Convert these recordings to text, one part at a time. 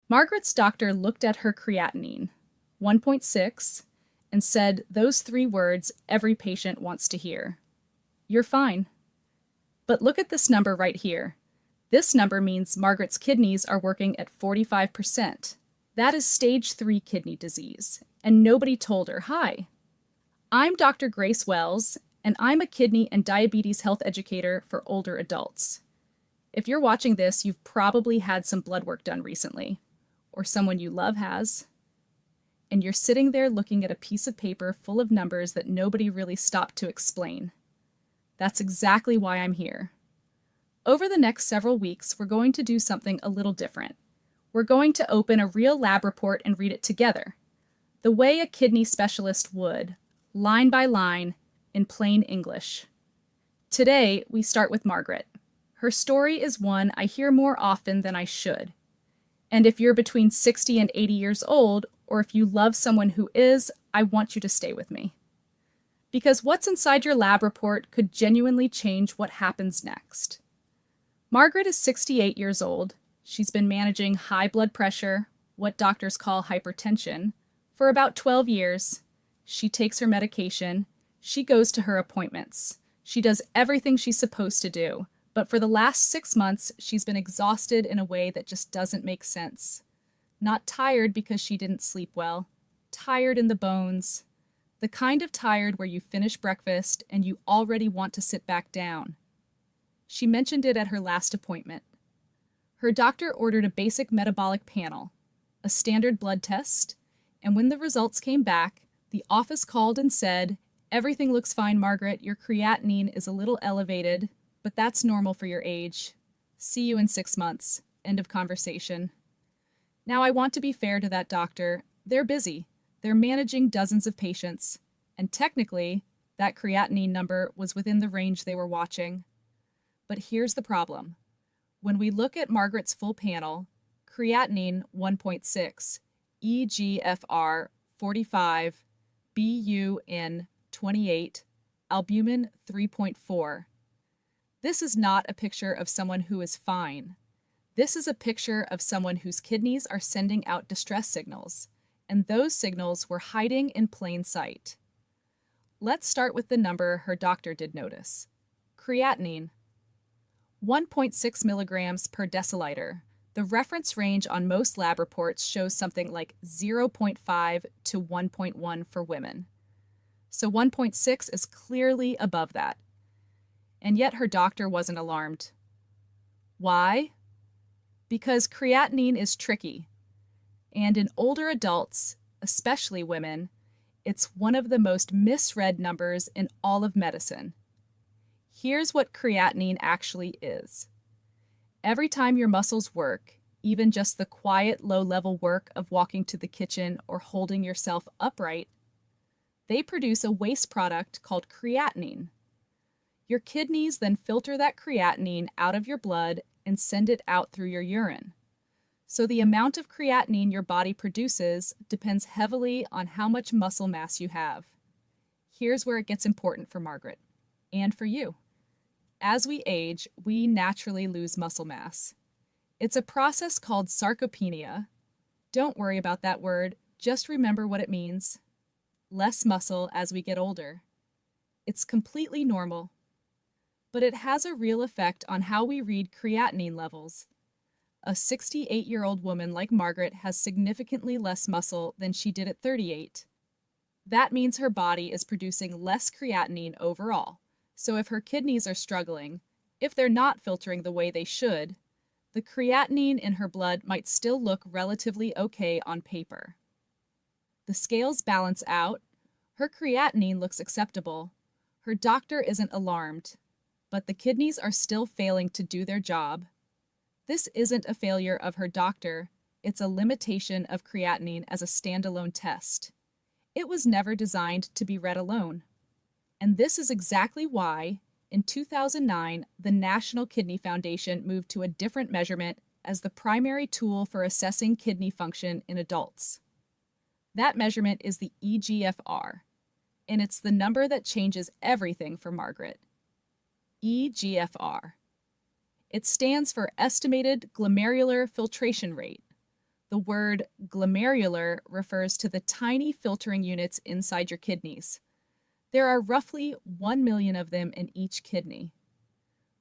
Margaret's doctor looked at her creatinine, 1.6, and said those three words every patient wants to hear. You're fine. But look at this number right here. This number means Margaret's kidneys are working at 45%. That is stage 3 kidney disease, and nobody told her, hi, I'm Dr. Grace Wells, and I'm a kidney and diabetes health educator for older adults. If you're watching this, you've probably had some blood work done recently, or someone you love has, and you're sitting there looking at a piece of paper full of numbers that nobody really stopped to explain. That's exactly why I'm here. Over the next several weeks, we're going to do something a little different. We're going to open a real lab report and read it together, the way a kidney specialist would, line by line, in plain English. Today, we start with Margaret. Her story is one I hear more often than I should. And if you're between 60 and 80 years old, or if you love someone who is, I want you to stay with me. Because what's inside your lab report could genuinely change what happens next. Margaret is 68 years old. She's been managing high blood pressure, what doctors call hypertension, for about 12 years. She takes her medication. She goes to her appointments. She does everything she's supposed to do. But for the last 6 months, she's been exhausted in a way that just doesn't make sense. Not tired because she didn't sleep well. Tired in the bones. The kind of tired where you finish breakfast and you already want to sit back down. She mentioned it at her last appointment. Her doctor ordered a basic metabolic panel, a standard blood test, and when the results came back, the office called and said, "Everything looks fine, Margaret. Your creatinine is a little elevated, but that's normal for your age. See you in 6 months." End of conversation. Now, I want to be fair to that doctor. They're busy. They're managing dozens of patients, and technically, that creatinine number was within the range they were watching. But here's the problem. When we look at Margaret's full panel, creatinine 1.6, eGFR 45, BUN 28, albumin 3.4. This is not a picture of someone who is fine. This is a picture of someone whose kidneys are sending out distress signals, and those signals were hiding in plain sight. Let's start with the number her doctor did notice. Creatinine, 1.6 milligrams per deciliter. The reference range on most lab reports shows something like 0.5 to 1.1 for women. So 1.6 is clearly above that. And yet her doctor wasn't alarmed. Why? Because creatinine is tricky. And in older adults, especially women, it's one of the most misread numbers in all of medicine. Here's what creatinine actually is. Every time your muscles work, even just the quiet, low-level work of walking to the kitchen or holding yourself upright, they produce a waste product called creatinine. Your kidneys then filter that creatinine out of your blood and send it out through your urine. So the amount of creatinine your body produces depends heavily on how much muscle mass you have. Here's where it gets important for Margaret, and for you. As we age, we naturally lose muscle mass. It's a process called sarcopenia. Don't worry about that word, just remember what it means. Less muscle as we get older. It's completely normal. But it has a real effect on how we read creatinine levels. A 68-year-old woman like Margaret has significantly less muscle than she did at 38. That means her body is producing less creatinine overall. So if her kidneys are struggling, if they're not filtering the way they should, the creatinine in her blood might still look relatively okay on paper. The scales balance out, her creatinine looks acceptable, her doctor isn't alarmed, but the kidneys are still failing to do their job. This isn't a failure of her doctor, it's a limitation of creatinine as a standalone test. It was never designed to be read alone. And this is exactly why, in 2009, the National Kidney Foundation moved to a different measurement as the primary tool for assessing kidney function in adults. That measurement is the eGFR, and it's the number that changes everything for Margaret. eGFR. It stands for Estimated Glomerular Filtration Rate. The word glomerular refers to the tiny filtering units inside your kidneys. There are roughly 1 million of them in each kidney.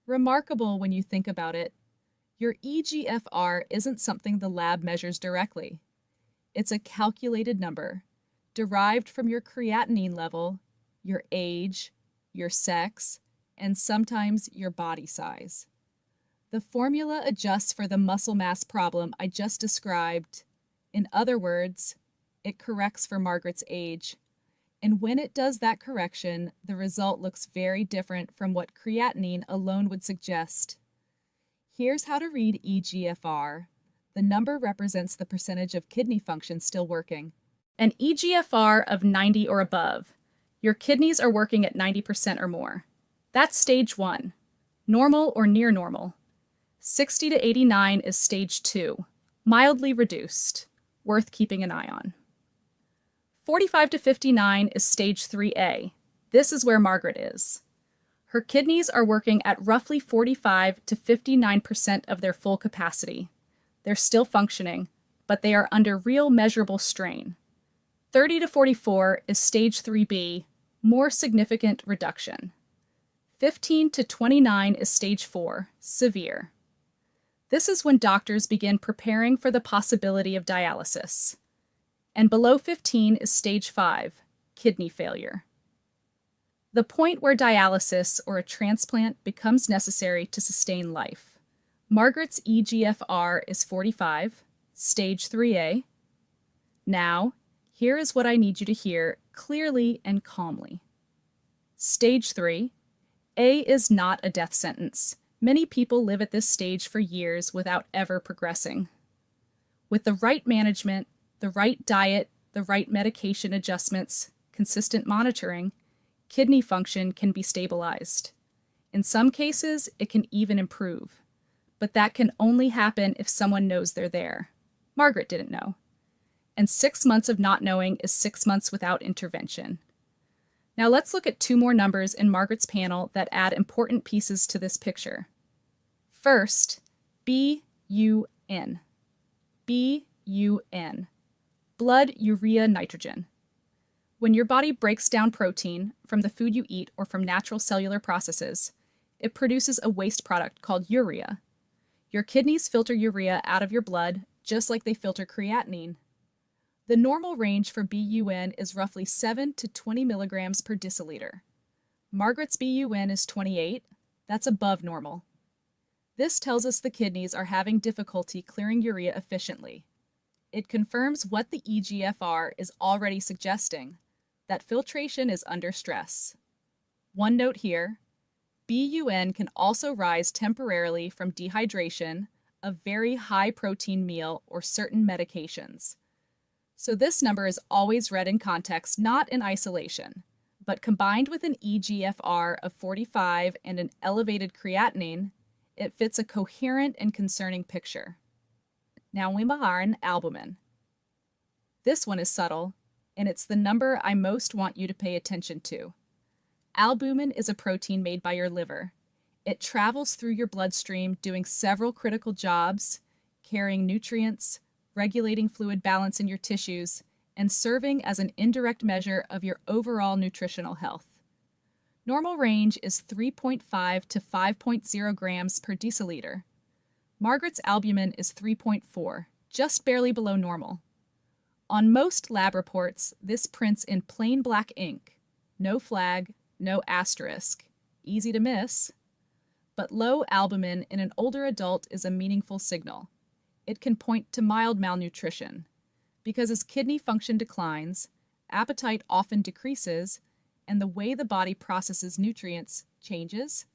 Remarkable when you think about it, your eGFR isn't something the lab measures directly. It's a calculated number, derived from your creatinine level, your age, your sex, and sometimes your body size. The formula adjusts for the muscle mass problem I just described. In other words, it corrects for Margaret's age. And when it does that correction, the result looks very different from what creatinine alone would suggest. Here's how to read eGFR. The number represents the percentage of kidney function still working. An eGFR of 90 or above. Your kidneys are working at 90% or more. That's stage 1, normal or near normal. 60 to 89 is stage 2, mildly reduced, worth keeping an eye on. 45 to 59 is stage 3A. This is where Margaret is. Her kidneys are working at roughly 45 to 59% of their full capacity. They're still functioning, but they are under real measurable strain. 30 to 44 is stage 3B, more significant reduction. 15 to 29 is stage 4, severe. This is when doctors begin preparing for the possibility of dialysis. And below 15 is stage 5, kidney failure. The point where dialysis or a transplant becomes necessary to sustain life. Margaret's eGFR is 45, stage 3A. Now, here is what I need you to hear clearly and calmly. Stage 3, A is not a death sentence. Many people live at this stage for years without ever progressing. With the right management, the right diet, the right medication adjustments, consistent monitoring, kidney function can be stabilized. In some cases, it can even improve. But that can only happen if someone knows they're there. Margaret didn't know. And 6 months of not knowing is 6 months without intervention. Now let's look at 2 more numbers in Margaret's panel that add important pieces to this picture. First, BUN. BUN. Blood urea nitrogen. When your body breaks down protein from the food you eat or from natural cellular processes, it produces a waste product called urea. Your kidneys filter urea out of your blood just like they filter creatinine. The normal range for BUN is roughly 7 to 20 milligrams per deciliter. Margaret's BUN is 28. That's above normal. This tells us the kidneys are having difficulty clearing urea efficiently. It confirms what the eGFR is already suggesting, that filtration is under stress. One note here, BUN can also rise temporarily from dehydration, a very high protein meal, or certain medications. So this number is always read in context, not in isolation, but combined with an eGFR of 45 and an elevated creatinine, it fits a coherent and concerning picture. Now we have albumin. This one is subtle, and it's the number I most want you to pay attention to. Albumin is a protein made by your liver. It travels through your bloodstream doing several critical jobs, carrying nutrients, regulating fluid balance in your tissues, and serving as an indirect measure of your overall nutritional health. Normal range is 3.5 to 5.0 grams per deciliter. Margaret's albumin is 3.4, just barely below normal. On most lab reports, this prints in plain black ink. No flag, no asterisk. Easy to miss. But low albumin in an older adult is a meaningful signal. It can point to mild malnutrition, because as kidney function declines, appetite often decreases, and the way the body processes nutrients changes.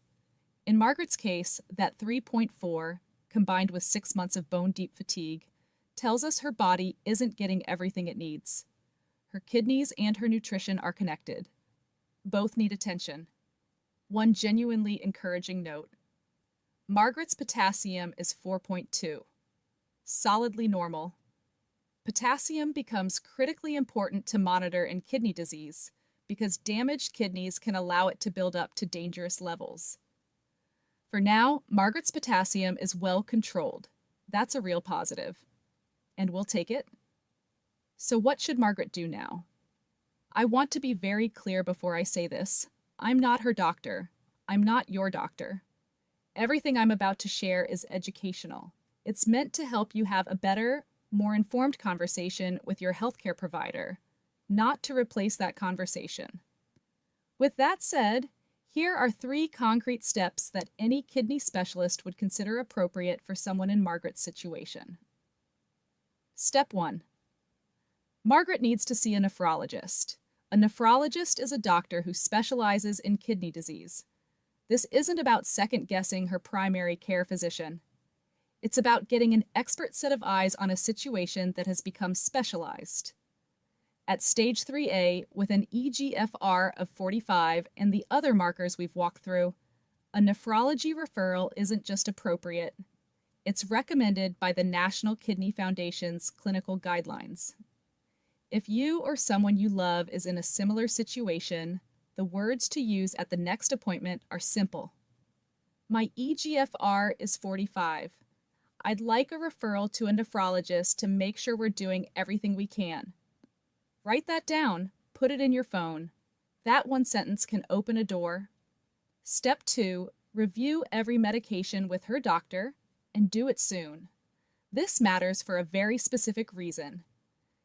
In Margaret's case, that 3.4, combined with 6 months of bone-deep fatigue, tells us her body isn't getting everything it needs. Her kidneys and her nutrition are connected. Both need attention. One genuinely encouraging note. Margaret's potassium is 4.2, solidly normal. Potassium becomes critically important to monitor in kidney disease because damaged kidneys can allow it to build up to dangerous levels. For now, Margaret's potassium is well controlled. That's a real positive. and we'll take it. So what should Margaret do now? I want to be very clear before I say this. I'm not her doctor. I'm not your doctor. Everything I'm about to share is educational. It's meant to help you have a better, more informed conversation with your healthcare provider, not to replace that conversation. With that said, here are 3 concrete steps that any kidney specialist would consider appropriate for someone in Margaret's situation. Step 1. Margaret needs to see a nephrologist. A nephrologist is a doctor who specializes in kidney disease. This isn't about second-guessing her primary care physician. It's about getting an expert set of eyes on a situation that has become specialized. At stage 3A, with an eGFR of 45 and the other markers we've walked through, a nephrology referral isn't just appropriate. It's recommended by the National Kidney Foundation's clinical guidelines. If you or someone you love is in a similar situation, the words to use at the next appointment are simple. My eGFR is 45. I'd like a referral to a nephrologist to make sure we're doing everything we can. Write that down, put it in your phone. That one sentence can open a door. Step 2, review every medication with her doctor, and do it soon. This matters for a very specific reason.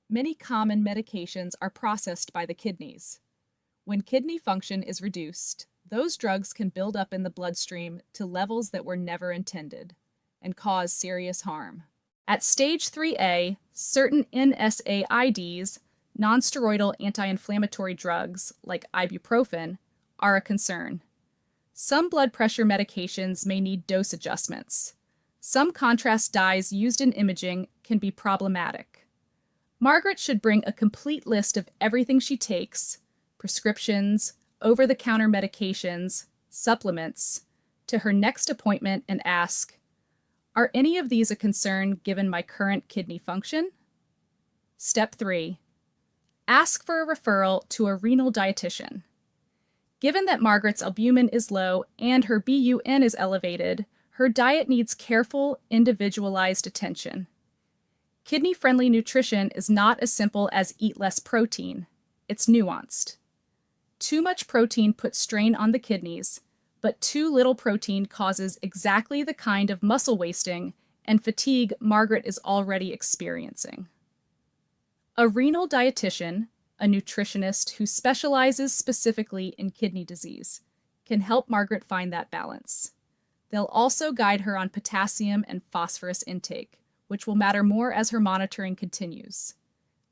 Many common medications are processed by the kidneys. When kidney function is reduced, those drugs can build up in the bloodstream to levels that were never intended and cause serious harm. At stage 3A, certain NSAIDs, nonsteroidal anti-inflammatory drugs like ibuprofen, are a concern. Some blood pressure medications may need dose adjustments. Some contrast dyes used in imaging can be problematic. Margaret should bring a complete list of everything she takes, prescriptions, over-the-counter medications, supplements, to her next appointment and ask, are any of these a concern given my current kidney function? Step 3. Ask for a referral to a renal dietitian. Given that Margaret's albumin is low and her BUN is elevated, her diet needs careful, individualized attention. Kidney-friendly nutrition is not as simple as eat less protein. It's nuanced. Too much protein puts strain on the kidneys, but too little protein causes exactly the kind of muscle wasting and fatigue Margaret is already experiencing. A renal dietitian, a nutritionist who specializes specifically in kidney disease, can help Margaret find that balance. They'll also guide her on potassium and phosphorus intake, which will matter more as her monitoring continues.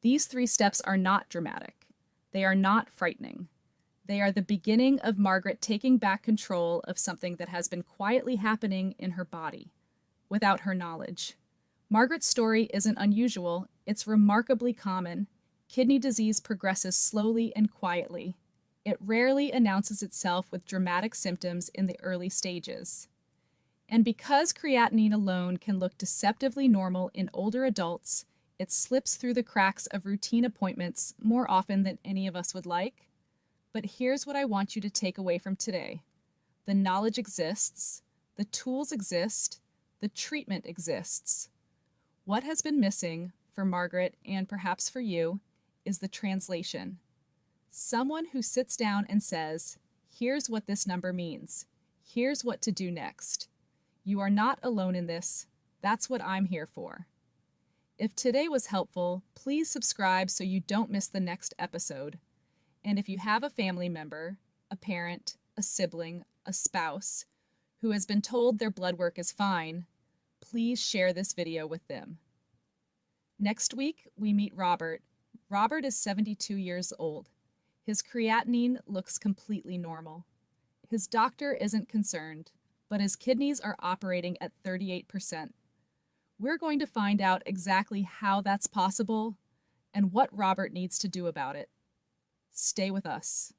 These 3 steps are not dramatic. They are not frightening. They are the beginning of Margaret taking back control of something that has been quietly happening in her body, without her knowledge. Margaret's story isn't unusual, it's remarkably common. Kidney disease progresses slowly and quietly. It rarely announces itself with dramatic symptoms in the early stages. And because creatinine alone can look deceptively normal in older adults, it slips through the cracks of routine appointments more often than any of us would like. But here's what I want you to take away from today. The knowledge exists, the tools exist, the treatment exists. What has been missing for Margaret and perhaps for you is the translation. Someone who sits down and says, here's what this number means. Here's what to do next. You are not alone in this. That's what I'm here for. If today was helpful, please subscribe so you don't miss the next episode. And if you have a family member, a parent, a sibling, a spouse, who has been told their blood work is fine, please share this video with them. Next week, we meet Robert. Robert is 72 years old. His creatinine looks completely normal. His doctor isn't concerned, but his kidneys are operating at 38%. We're going to find out exactly how that's possible and what Robert needs to do about it. Stay with us.